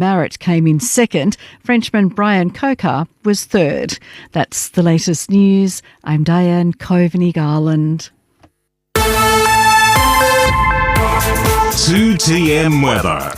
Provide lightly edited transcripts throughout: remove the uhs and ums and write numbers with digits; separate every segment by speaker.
Speaker 1: Marrett came in second. Frenchman Brian Kokar was third. That's the latest news. I'm Diane Coveney-Garland.
Speaker 2: 2TM weather.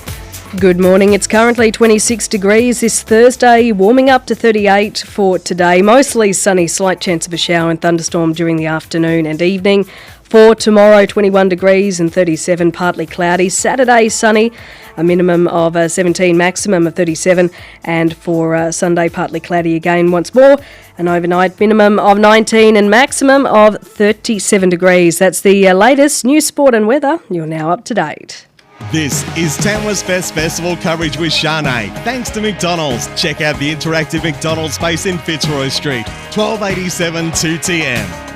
Speaker 3: Good morning. It's currently 26 degrees this Thursday, warming up to 38 for today. Mostly sunny, slight chance of a shower and thunderstorm during the afternoon and evening. For tomorrow, 21 degrees and 37, partly cloudy. Saturday, sunny, a minimum of 17, maximum of 37. And for Sunday, partly cloudy again once more. An overnight minimum of 19 and maximum of 37 degrees. That's the latest news, sport and weather. You're now up to date.
Speaker 4: This is Tamworth Fest Festival coverage with Sharnae. Thanks to McDonald's. Check out the interactive McDonald's space in Fitzroy Street. 1287 2TM.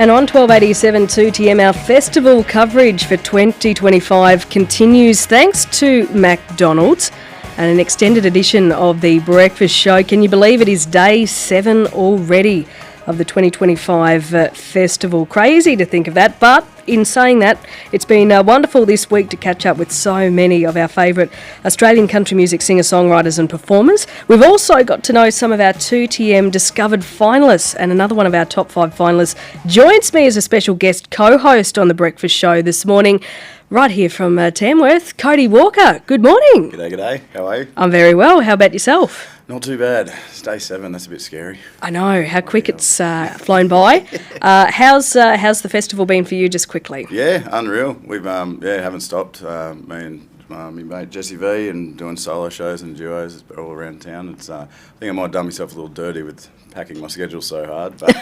Speaker 3: And on 1287 2TM, our festival coverage for 2025 continues thanks to McDonald's and an extended edition of the breakfast show. Can you believe it is day 7 already of the 2025 festival? Crazy to think of that, but in saying that, it's been wonderful this week to catch up with so many of our favourite Australian country music singer-songwriters and performers. We've also got to know some of our 2TM Discovered finalists, and another one of our top 5 finalists joins me as a special guest co-host on the breakfast show this morning, right here from Tamworth, Cody Walker. Good morning.
Speaker 5: G'day. How are you?
Speaker 3: I'm very well. How about yourself?
Speaker 5: Not too bad. It's day 7. That's a bit scary.
Speaker 3: I know how quick it's flown by. How's the festival been for you? Just quickly.
Speaker 5: Yeah, unreal. We've haven't stopped. Me and my mate Josie V and doing solo shows and duos all around town. It's I think I might have done myself a little dirty with packing my schedule so hard, but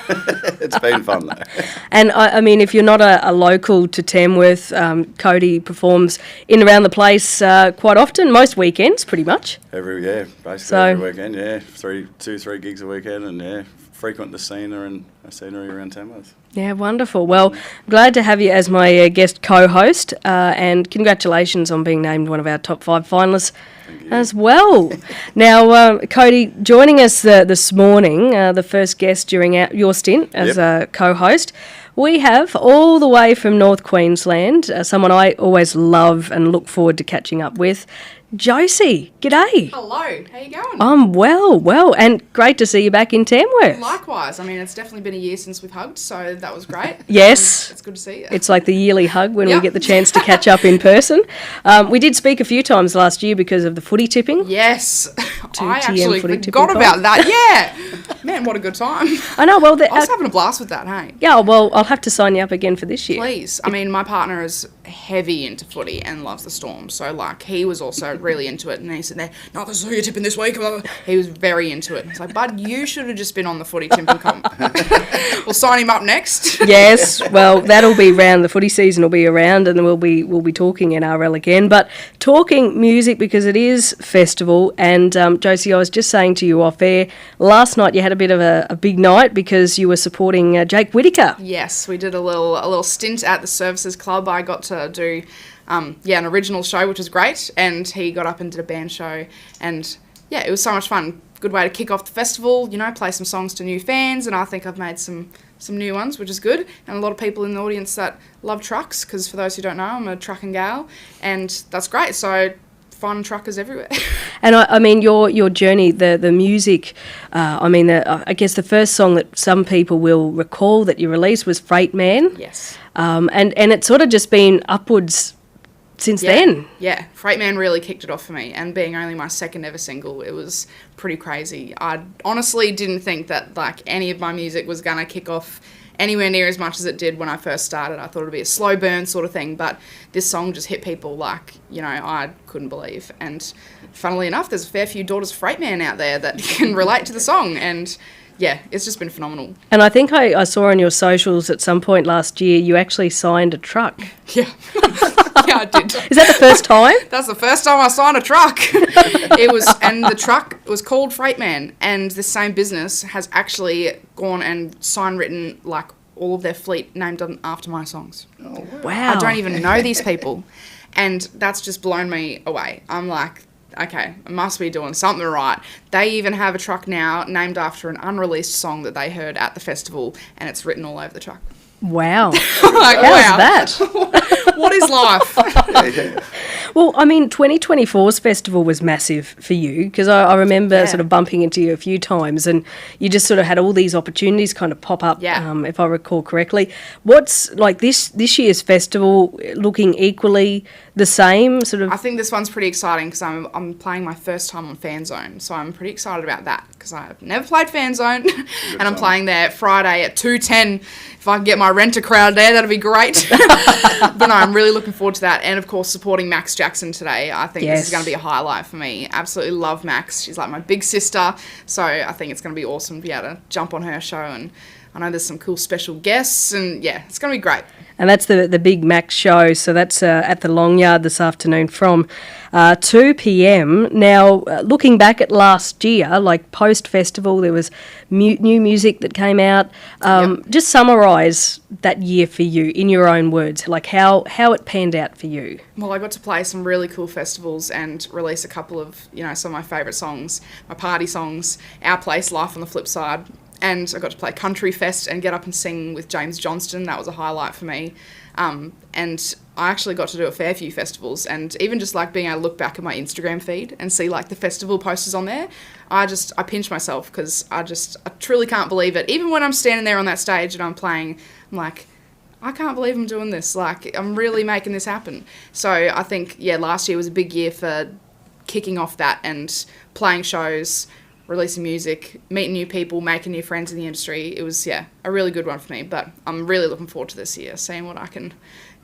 Speaker 5: it's been fun though.
Speaker 3: And I mean, if you're not a local to Tamworth, Cody performs in and around the place quite often, most weekends pretty much.
Speaker 5: Every weekend, 3 gigs a weekend, and frequent the scenery around Tamworth.
Speaker 3: Yeah, wonderful. Well, glad to have you as my guest co-host, and congratulations on being named one of our top 5 finalists as well. Now, Cody, joining us this morning, the first guest during your stint as a co-host, we have all the way from North Queensland, someone I always love and look forward to catching up with, Josie. G'day.
Speaker 6: Hello, how you going?
Speaker 3: I'm well, and great to see you back in Tamworth.
Speaker 6: Likewise. I mean, it's definitely been a year since we've hugged, so that was great.
Speaker 3: Yes.
Speaker 6: It's good to see you.
Speaker 3: It's like the yearly hug when we get the chance to catch up in person. We did speak a few times last year because of the footy tipping.
Speaker 6: Yes. I
Speaker 3: actually
Speaker 6: forgot about that. Yeah. Man, what a good time.
Speaker 3: I know. Well,
Speaker 6: I was having a blast with that, hey?
Speaker 3: Yeah, well, I'll have to sign you up again for this year.
Speaker 6: Please. I mean, my partner is heavy into footy and loves the Storm, so, he was also really into it, and he said, "No, this is who you're tipping this week." He was very into it. It's like, bud, you should have just been on the footy tipping comp. We'll sign him up next. Yes,
Speaker 3: well, that'll be round. The footy season will be around, and we'll be talking NRL again. But talking music, because it is festival, and Josie, I was just saying to you off air, last night you had a bit of a big night because you were supporting Jake Whittaker.
Speaker 6: Yes, we did a little stint at the Services Club. I got to do an original show, which was great, and he got up and did a band show, and it was so much fun. Good way to kick off the festival, play some songs to new fans, and I think I've made some new ones, which is good, and a lot of people in the audience that love trucks, because for those who don't know, I'm a trucking gal, and that's great, so fun truckers everywhere.
Speaker 3: And I mean, your journey, the music, I guess the first song that some people will recall that you released was Freight Man.
Speaker 6: Yes.
Speaker 3: And it's sort of just been upwards since then.
Speaker 6: Yeah, Freight Man really kicked it off for me, and being only my second ever single, it was pretty crazy. I honestly didn't think that any of my music was going to kick off anywhere near as much as it did when I first started. I thought it'd be a slow burn sort of thing, but this song just hit people I couldn't believe. And funnily enough, there's a fair few daughters of Freight Man out there that can relate to the song, and it's just been phenomenal.
Speaker 3: And I think I saw on your socials at some point last year you actually signed a truck.
Speaker 6: Yeah. Yeah, I did.
Speaker 3: Is that the first time?
Speaker 6: That's the first time I signed a truck. And the truck was called Freight Man, and the same business has actually gone and written all of their fleet named after my songs.
Speaker 5: Oh,
Speaker 3: wow.
Speaker 6: I don't even know these people, and that's just blown me away. I'm like, okay, I must be doing something right. They even have a truck now named after an unreleased song that they heard at the festival, and it's written all over the truck.
Speaker 3: Wow.
Speaker 6: How's
Speaker 3: that?
Speaker 6: What is life?
Speaker 5: Yeah.
Speaker 3: Well, I mean, 2024's festival was massive for you because I remember sort of bumping into you a few times and you just sort of had all these opportunities kind of pop up, if I recall correctly. What's like this year's festival looking equally the same? Sort of.
Speaker 6: I think this one's pretty exciting because I'm playing my first time on Fan Zone, so I'm pretty excited about that because I've never played Fan Zone, and I'm playing there Friday at 2:10. If I can get my renter crowd there, that'd be great. But no, I'm really looking forward to that, and of course supporting Max Jackson today. I think this is going to be a highlight for me. Absolutely love Max. She's like my big sister, so I think it's going to be awesome to be able to jump on her show, and I know there's some cool special guests, and yeah, it's going to be great.
Speaker 3: And that's the Big Max show, so that's at the Long Yard this afternoon from 2 p.m. Now, looking back at last year, like post-festival, there was new music that came out. Just summarise that year for you in your own words, like how it panned out for you.
Speaker 6: Well, I got to play some really cool festivals and release a couple of, some of my favourite songs, my party songs, Our Place, Life on the Flip Side. And I got to play Country Fest and get up and sing with James Johnston. That was a highlight for me. And I actually got to do a fair few festivals, and even just like being able to look back at my Instagram feed and see like the festival posters on there, I pinch myself because I truly can't believe it. Even when I'm standing there on that stage and I'm playing, I'm like, I can't believe I'm doing this. Like, I'm really making this happen. So I think, last year was a big year for kicking off that and playing shows, releasing music, meeting new people, making new friends in the industry. It was, a really good one for me, but I'm really looking forward to this year, seeing what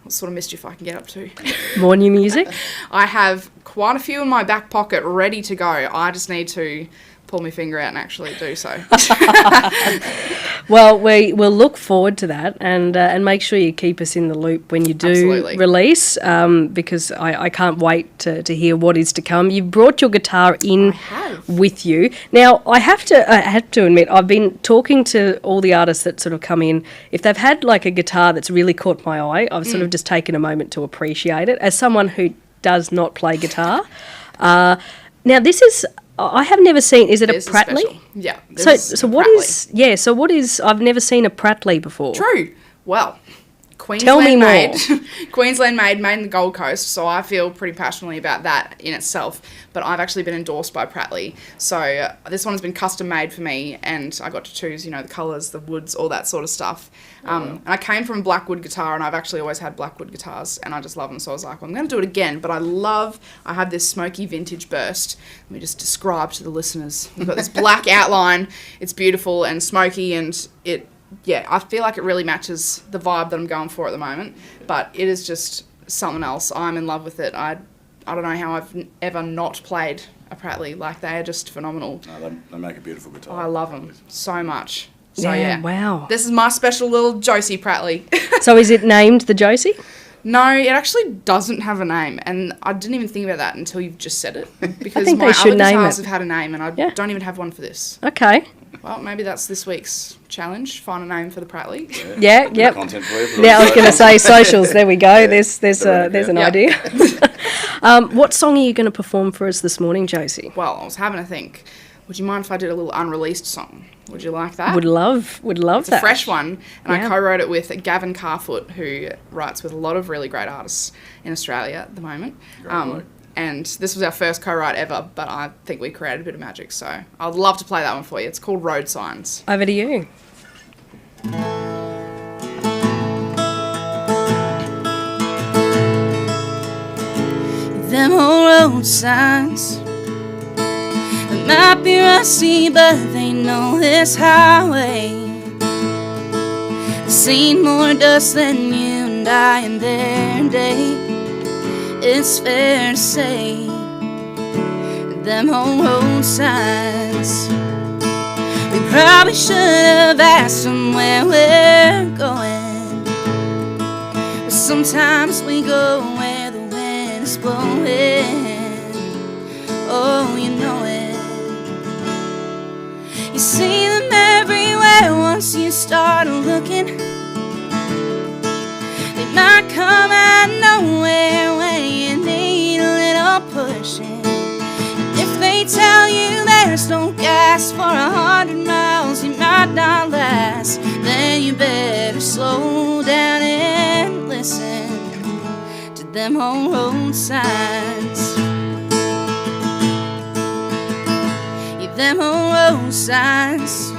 Speaker 6: sort of mischief I can get up to.
Speaker 3: More new music?
Speaker 6: I have quite a few in my back pocket ready to go. I just need to pull my finger out and actually do so.
Speaker 3: Well, we'll look forward to that and make sure you keep us in the loop when you do release, because I can't wait to hear what is to come. You've brought your guitar in with you. Now, I have to admit, I've been talking to all the artists that sort of come in. If they've had like a guitar that's really caught my eye, I've sort of just taken a moment to appreciate it. As someone who does not play guitar, now this is... I have never seen. Is it a Prattley?
Speaker 6: Special. Yeah.
Speaker 3: So what is? Yeah. So what is? I've never seen a Prattley before.
Speaker 6: True. Well,
Speaker 3: Tell me more.
Speaker 6: Queensland made in the Gold Coast, so I feel pretty passionately about that in itself. But I've actually been endorsed by Prattley, so this one has been custom made for me, and I got to choose, the colours, the woods, all that sort of stuff. And I came from Blackwood guitar, and I've actually always had Blackwood guitars, and I just love them. So I was like, well, I'm going to do it again. But I have this smoky vintage burst. Let me just describe to the listeners. We've got this black outline. It's beautiful and smoky, and I feel like it really matches the vibe that I'm going for at the moment, but it is just something else. I'm in love with it. I don't know how I've ever not played a Prattley. Like, they are just phenomenal.
Speaker 5: No, they make a beautiful guitar.
Speaker 6: I love them so much. So,
Speaker 3: wow.
Speaker 6: This is my special little Josie Prattley.
Speaker 3: So is it named the Josie?
Speaker 6: No, it actually doesn't have a name, and I didn't even think about that until you've just said it. Because
Speaker 3: I think
Speaker 6: my
Speaker 3: they should
Speaker 6: other
Speaker 3: name
Speaker 6: guitars
Speaker 3: it.
Speaker 6: have had a name, and I don't even have one for this.
Speaker 3: Okay.
Speaker 6: Well, maybe that's this week's challenge. Find a name for the Prattley.
Speaker 3: Yeah, yep.
Speaker 5: Content for you,
Speaker 3: Now I was going to say socials. There we go. There's an idea. What song are you going to perform for us this morning, Josie?
Speaker 6: Well, I was having a think. Would you mind if I did a little unreleased song? Would you like that?
Speaker 3: Would love
Speaker 6: it's
Speaker 3: that.
Speaker 6: A fresh one, and I co-wrote it with Gavin Carfoot, who writes with a lot of really great artists in Australia at the moment. And this was our first co-write ever, but I think we created a bit of magic, so I'd love to play that one for you. It's called Road Signs.
Speaker 3: Over to you.
Speaker 2: Them old road signs, they might be rusty, but they know this highway. They've seen more dust than you and I in their day. It's fair to say, them old road signs, we probably should have asked them where we're going, but sometimes we go where the wind is blowing. Oh, you know it. You see them everywhere once you start looking. They might come out of nowhere when you need a little pushing. And if they tell you there's no gas for 100 miles, you might not last, then you better slow down and listen. them old road signs. Yeah, them old road signs.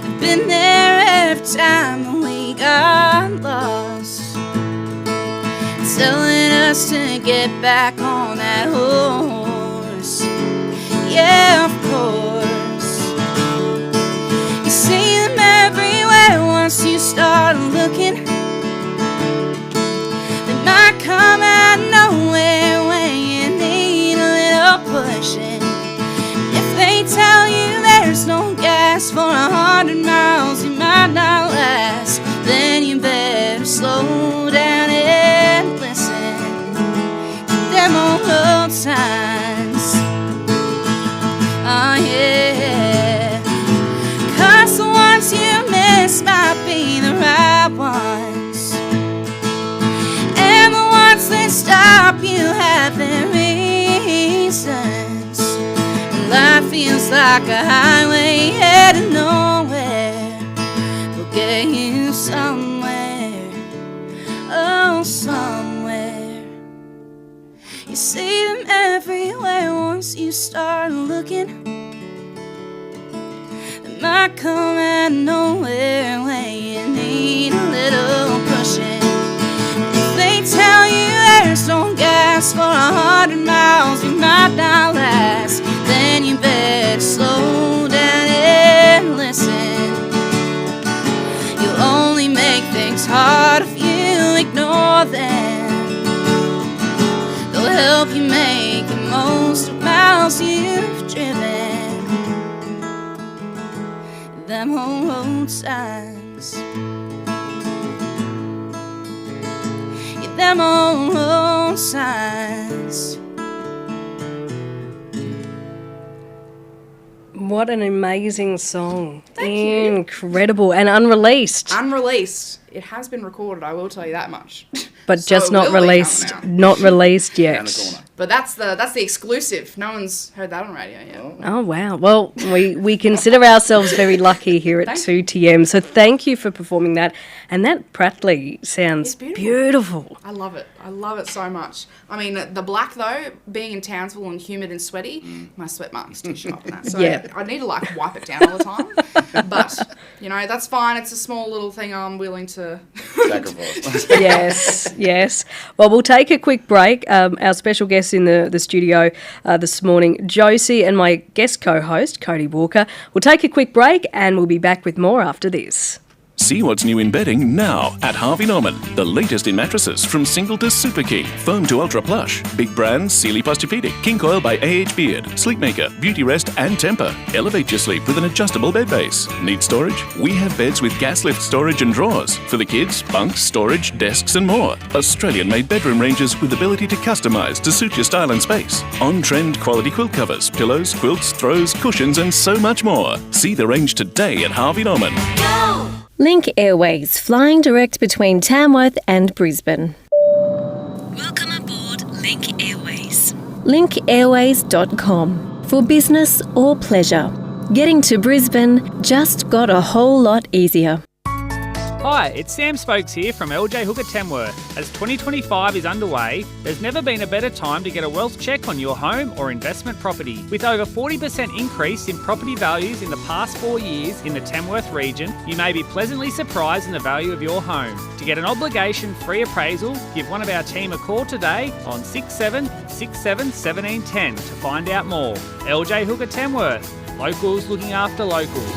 Speaker 2: They've been there every time that we got lost, telling us to get back on that horse. Yeah, of course. You see them everywhere once you start looking. They might come out of nowhere when you need a little pushing. If they tell you there's no gas for 100 miles, you might not last. Then you better slow down and listen to them old road signs. Oh yeah, 'cause the ones you miss might be the right ones, and the ones that stop you have their reasons. Life feels like a highway headed nowhere. We'll get you somewhere, oh somewhere. You see them everywhere once you start looking. They might come out of nowhere when you need a little pushing. If they tell you there's no gas for 100 miles, you might not last. Then you better slow down and listen. You'll only make things hard if you ignore them. They'll help you make the most of miles you've driven. Them old road signs. Yeah, them old road signs.
Speaker 3: What an amazing song.
Speaker 6: Thank you.
Speaker 3: Incredible. And unreleased.
Speaker 6: Unreleased. It has been recorded, I will tell you that much.
Speaker 3: But
Speaker 6: So
Speaker 3: just
Speaker 6: it
Speaker 3: not
Speaker 6: will be
Speaker 3: released.
Speaker 6: coming out.
Speaker 3: Not released
Speaker 5: Down the
Speaker 3: yet.
Speaker 5: corner.
Speaker 6: But that's the exclusive. No one's heard that on radio yet.
Speaker 3: Oh, wow. Well, we consider ourselves very lucky here at
Speaker 6: Thank
Speaker 3: 2TM. So thank you for performing that. And that Pratley sounds
Speaker 6: It's beautiful.
Speaker 3: beautiful.
Speaker 6: I love it. I love it so much. I mean, the black, though, being in Townsville and humid and sweaty, my sweat marks do show up in that. So
Speaker 3: Yeah.
Speaker 6: I need to, like, wipe it down all the time. But, you know, that's fine. It's a small little thing I'm willing to...
Speaker 5: Sacrifice.
Speaker 3: Yes, yes. Well, we'll take a quick break. Our special guest in the studio this morning, Josie, and my guest co-host, Cody Walker. We'll take a quick break and we'll be back with more after this.
Speaker 7: See what's new in bedding now at Harvey Norman. The latest in mattresses from single to super king, foam to ultra plush. Big brands, Sealy Posturepedic, King Coil by AH Beard, Sleepmaker, Beauty Rest and Temper. Elevate your sleep with an adjustable bed base. Need storage? We have beds with gas lift storage and drawers. For the kids, bunks, storage, desks and more. Australian-made bedroom ranges with ability to customise to suit your style and space. On-trend quality quilt covers, pillows, quilts, throws, cushions and so much more. See the range today at Harvey Norman.
Speaker 8: Link Airways, flying direct between Tamworth and Brisbane.
Speaker 9: Welcome aboard Link Airways.
Speaker 8: linkairways.com. For business or pleasure. Getting to Brisbane just got a whole lot easier.
Speaker 10: Hi, it's Sam Spokes here from LJ Hooker Tamworth. As 2025 is underway, there's never been a better time to get a wealth check on your home or investment property. With over 40% increase in property values in the past 4 years in the Tamworth region, you may be pleasantly surprised in the value of your home. To get an obligation-free appraisal, give one of our team a call today on 6767 1710 to find out more. LJ Hooker Tamworth, locals looking after locals.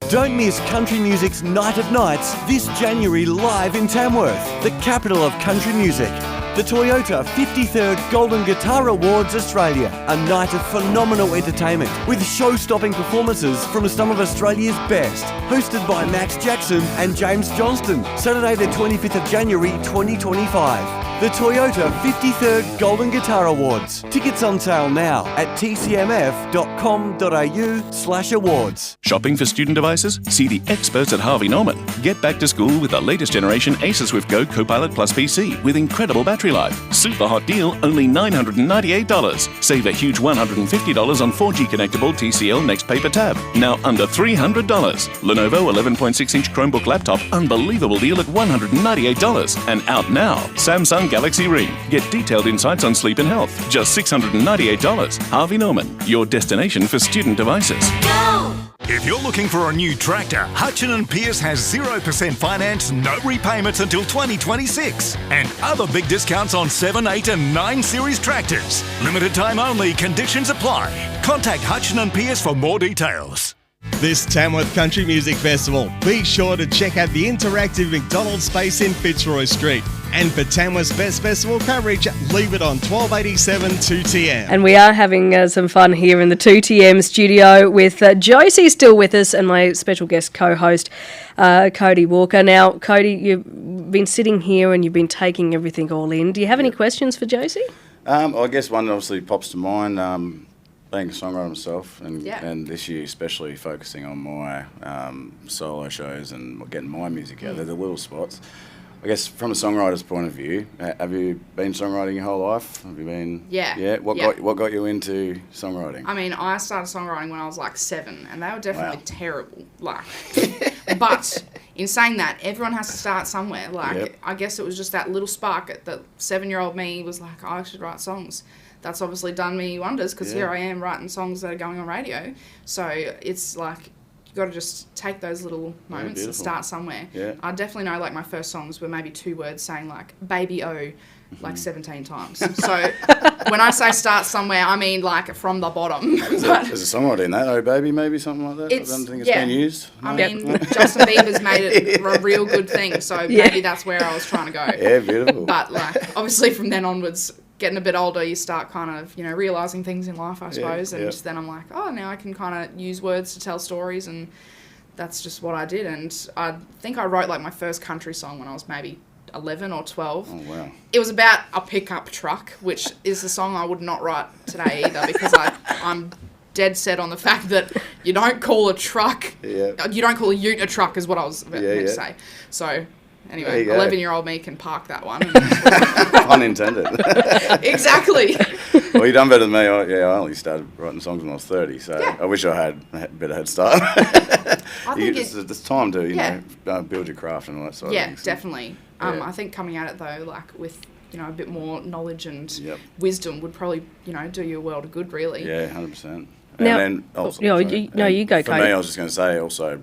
Speaker 11: Don't miss country music's Night of Nights this January live in Tamworth, the capital of country music. The Toyota 53rd Golden Guitar Awards Australia, a night of phenomenal entertainment with show-stopping performances from some of Australia's best. Hosted by Max Jackson and James Johnston, Saturday the 25th of January 2025. the Toyota 53rd Golden Guitar Awards. Tickets on sale now at tcmf.com.au/awards.
Speaker 7: Shopping for student devices? See the experts at Harvey Norman. Get back to school with the latest generation Acer Swift Go Copilot Plus PC with incredible battery life. Super hot deal, only $998. Save a huge $150 on 4G connectable TCL Next Paper Tab. Now under $300. Lenovo 11.6-inch Chromebook laptop, unbelievable deal at $198. And out now, Samsung Galaxy Ring. Get detailed insights on sleep and health. Just $698. Harvey Norman, your destination for student devices.
Speaker 9: Go!
Speaker 12: If you're looking for a new tractor, Hutchin & Pearce has 0% finance, no repayments until 2026. And other big discounts on 7, 8 and 9 Series tractors. Limited time only, conditions apply. Contact Hutchin & Pearce for more details.
Speaker 4: This Tamworth Country Music Festival, be sure to check out the interactive McDonald space in Fitzroy Street. And for Tamworth's best festival coverage, leave it on 1287 2TM.
Speaker 3: And we are having some fun here in the 2TM studio with Josie still with us and my special guest co-host, Cody Walker. Now, Cody, you've been sitting here and you've been taking everything all in. Do you have any questions for Josie?
Speaker 5: I guess one obviously pops to mind. Being a songwriter myself, and this year especially focusing on my solo shows and getting my music out there, the little spots. I guess from a songwriter's point of view, have you been songwriting your whole life? Have you been?
Speaker 6: Yeah.
Speaker 5: What got you into songwriting?
Speaker 6: I mean, I started songwriting when I was like 7, and they were definitely terrible. Like, but in saying that, everyone has to start somewhere. Like, I guess it was just that little spark that 7-year-old me was like, I should write songs. That's obviously done me wonders because here I am writing songs that are going on radio. So it's like you got to just take those little moments and start somewhere. Yeah. I definitely know like my first songs were maybe 2 words saying like baby oh like 17 times. So when I say start somewhere, I mean like from the bottom.
Speaker 5: There's a songwriter in that, oh baby, maybe something like that? I don't think it's been used. No?
Speaker 6: I mean, Justin Bieber's made it a real good thing, so maybe that's where I was trying to go.
Speaker 5: Yeah, beautiful.
Speaker 6: But like obviously from then onwards, getting a bit older, you start kind of, realising things in life, I suppose. And then I'm like, oh, now I can kind of use words to tell stories. And that's just what I did. And I think I wrote like my first country song when I was maybe 11 or 12.
Speaker 5: Oh, wow.
Speaker 6: It was about a pickup truck, which is a song I would not write today either because I'm dead set on the fact that you don't call a truck, you don't call a ute a truck is what I was about to say. So... Anyway, 11-year-old me can park that one.
Speaker 5: Pun intended.
Speaker 6: Exactly.
Speaker 5: Well, you've done better than me. I only started writing songs when I was 30, so I wish I had a better head start. I think it's time to, build your craft and all that sort of thing.
Speaker 6: Yeah, definitely. I think coming at it, though, like with, a bit more knowledge and wisdom would probably, do you a world of good, really.
Speaker 5: Yeah, 100%.
Speaker 3: Now,
Speaker 5: and then,
Speaker 3: you go,
Speaker 5: For me, I was just going to say also,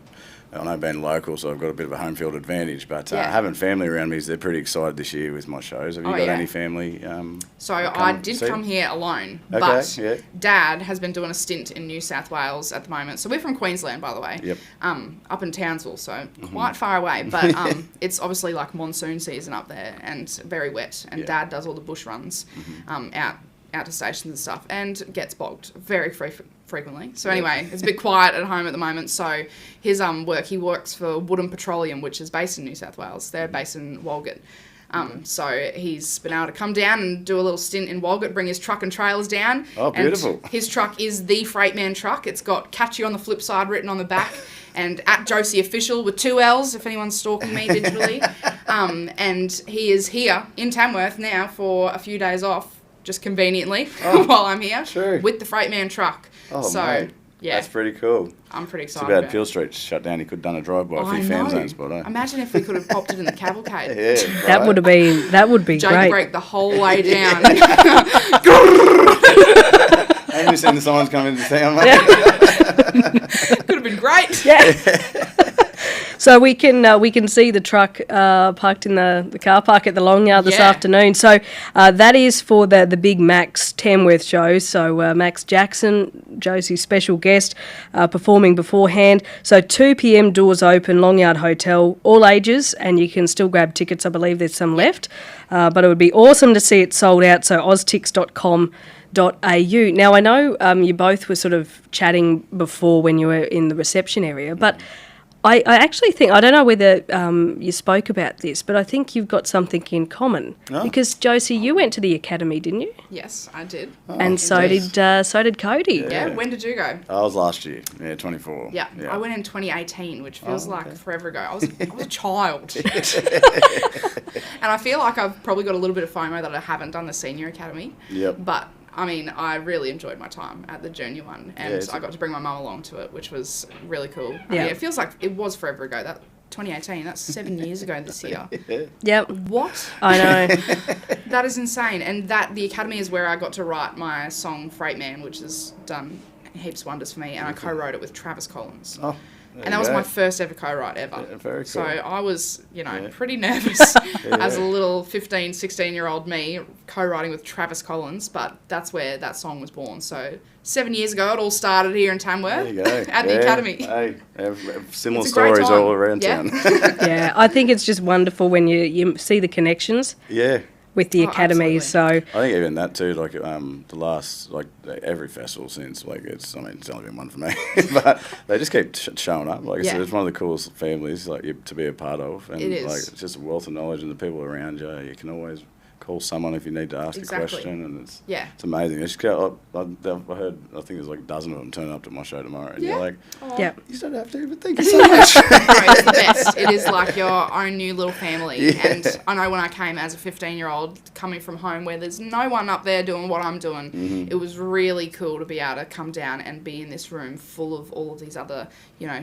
Speaker 5: I know being local, so I've got a bit of a home field advantage, but having family around me, they're pretty excited this year with my shows. Have you got any family?
Speaker 6: So I did come here alone, but Dad has been doing a stint in New South Wales at the moment. So we're from Queensland, by the way, up in Townsville, so quite far away, but it's obviously like monsoon season up there and very wet, and Dad does all the bush runs out to stations and stuff, and gets bogged very frequently. So anyway, it's a bit quiet at home at the moment. So his he works for Woodham Petroleum, which is based in New South Wales. They're based in Walgett. So he's been able to come down and do a little stint in Walgett, bring his truck and trailers down.
Speaker 5: Oh, beautiful.
Speaker 6: And his truck is the Freightman truck. It's got Catchy on the flip side written on the back and at Josie Official with 2 L's if anyone's stalking me digitally. And he is here in Tamworth now for a few days off, just conveniently, while I'm here, with the Freightman truck.
Speaker 5: Oh, so, mate. Yeah. That's pretty cool.
Speaker 6: I'm pretty excited.
Speaker 5: Too bad Peel Street shut down. He could have done a drive-by a few fan zones, but
Speaker 6: imagine if we could have popped it in the cavalcade.
Speaker 3: That would be
Speaker 6: Jake
Speaker 3: great.
Speaker 6: break the whole way down.
Speaker 5: Ain't you seen the signs coming into town, mate?
Speaker 6: Could have been great.
Speaker 3: Yeah. So we can see the truck parked in the car park at the Long Yard this afternoon. So that is for the Big Max Tamworth show. So Max Jackson, Josie's special guest, performing beforehand. So 2 p.m. doors open, Long Yard Hotel, all ages, and you can still grab tickets. I believe there's some left, but it would be awesome to see it sold out. So oztix.com.au. Now, I know you both were sort of chatting before when you were in the reception area, but I actually think, I don't know whether you spoke about this, but I think you've got something in common.
Speaker 5: Oh.
Speaker 3: Because, Josie, you went to the academy, didn't you?
Speaker 6: Yes, I did.
Speaker 3: And so did Cody.
Speaker 6: Yeah, when did you go?
Speaker 5: I was last year, 24.
Speaker 6: Yeah, I went in 2018, which feels like forever ago. I was a child. And I feel like I've probably got a little bit of FOMO that I haven't done the senior academy.
Speaker 5: Yep.
Speaker 6: But I mean, I really enjoyed my time at the junior one, and I got to bring my mum along to it, which was really cool.
Speaker 3: Yeah.
Speaker 6: It feels like it was forever ago. That 2018, that's 7 years ago this year.
Speaker 3: Yep.
Speaker 6: What?
Speaker 3: I know.
Speaker 6: That is insane. And the academy is where I got to write my song Freight Man, which has done heaps of wonders for me, and I co-wrote it with Travis Collins.
Speaker 5: Oh.
Speaker 6: And that was my first ever co-write ever.
Speaker 5: Yeah, very cool.
Speaker 6: So I was, pretty nervous as a little 15, 16-year-old me co-writing with Travis Collins, but that's where that song was born. So 7 years ago, it all started here in Tamworth
Speaker 5: There you go.
Speaker 6: at the Academy.
Speaker 5: Hey, similar
Speaker 6: It's a great
Speaker 5: stories
Speaker 6: time.
Speaker 5: all around
Speaker 6: Yeah.
Speaker 5: town.
Speaker 3: Yeah, I think it's just wonderful when you see the connections
Speaker 5: Yeah.
Speaker 3: with the academy.
Speaker 6: absolutely.
Speaker 3: So
Speaker 5: I think even that too, like the last, like every festival since, like it's only been one for me, but they just keep showing up. Like it's one of the coolest families to be a part of, and
Speaker 6: It is.
Speaker 5: like it's just a wealth of knowledge and the people around you. You can always call someone if you need to ask a question, and it's amazing. It's just, I heard, I think there's like a dozen of them turning up to my show tomorrow, and you're like,
Speaker 3: yeah,
Speaker 5: you don't have to, but thank you so much.
Speaker 6: No, it's the best. It is like your own new little family.
Speaker 5: Yeah.
Speaker 6: And I know when I came as a 15-year-old coming from home where there's no one up there doing what I'm doing, it was really cool to be able to come down and be in this room full of all of these other,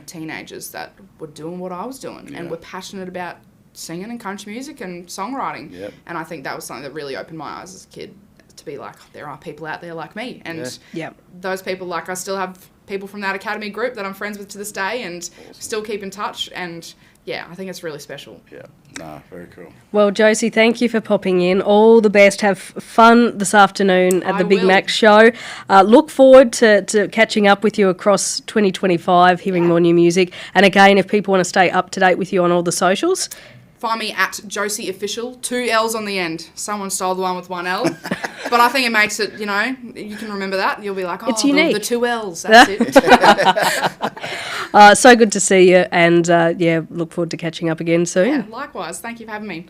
Speaker 6: teenagers that were doing what I was doing and were passionate about singing and country music and songwriting.
Speaker 5: Yep.
Speaker 6: And I think that was something that really opened my eyes as a kid to be like, there are people out there like me. And those people, I still have people from that academy group that I'm friends with to this day and still keep in touch. And I think it's really special.
Speaker 5: Yeah, very cool.
Speaker 3: Well, Josie, thank you for popping in. All the best. Have fun this afternoon at the Big Mac show. Look forward to catching up with you across 2025, hearing more new music. And again, if people want to stay up to date with you on all the socials,
Speaker 6: find me at Josie Official, 2 L's on the end. Someone stole the one with 1 L. But I think it makes it, you can remember that. You'll be like,
Speaker 3: it's unique.
Speaker 6: The 2 L's, that's it.
Speaker 3: So good to see you, and look forward to catching up again soon.
Speaker 6: Yeah, likewise. Thank you for having me.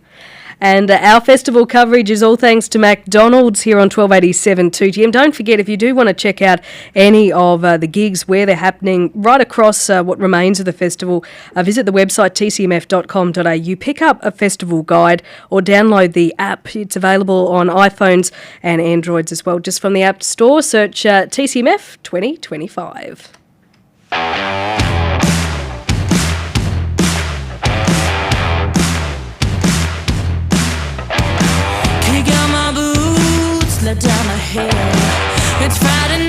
Speaker 3: And our festival coverage is all thanks to McDonald's here on 1287 2GM. Don't forget, if you do want to check out any of the gigs, where they're happening, right across what remains of the festival, visit the website tcmf.com.au, pick up a festival guide or download the app. It's available on iPhones and Androids as well. Just from the App Store, search TCMF 2025.
Speaker 2: Kick out my boots, let down my hair. It's Friday